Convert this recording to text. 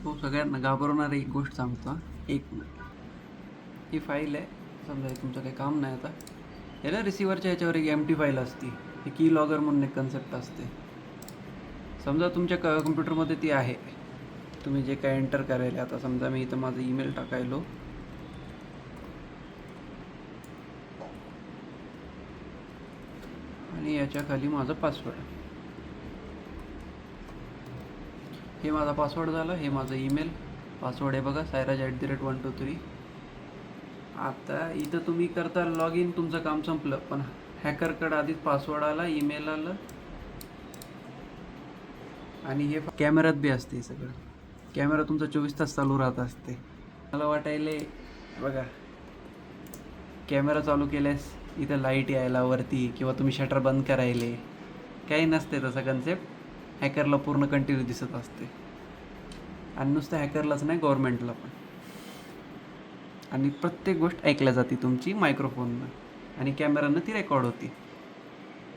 हो, सगळ्यांना घाबरवणारी एक गोष्ट सांगतो हा. एक मिनिट. ही फाईल आहे. समजा हे तुमचं काही काम नाही आता. हे ना रिसिव्हरच्या ह्याच्यावर एक एम्प्टी फाईल असते. हे की लॉगर म्हणून एक कन्सेप्ट असते. समजा तुमच्या कम्प्युटरमध्ये ती आहे. तुम्ही जे काय एंटर करायला आता समजा मी इथं माझं ईमेल टाकायलो. आणि याच्या खाली माझं पासवर्ड. हे माझा पासवर्ड झाला. हे माझं ईमेल पासवर्ड आहे बघा, sairaj@123. आता इथं तुम्ही करता लॉग इन, तुमचं काम संपलं. पण हॅकरकडे आधीच पासवर्ड आला, ईमेल आलं आणि हे कॅमेऱ्यात बी असते सगळं. कॅमेरा तुमचा 24 तास चालू राहत असते. मला वाटायले बघा, कॅमेरा चालू केल्यास इथं लाईट यायला वरती किंवा तुम्ही शटर बंद करायले, काही नसते तसं कन्सेप्ट. हॅकरला पूर्ण कंटिन्यू दिसत असते. आणि नुसतं हॅकरलाच नाही, गव्हर्नमेंटला पण. आणि प्रत्येक गोष्ट ऐकल्या जाते तुमची मायक्रोफोननं आणि कॅमेरानं ती रेकॉर्ड होती.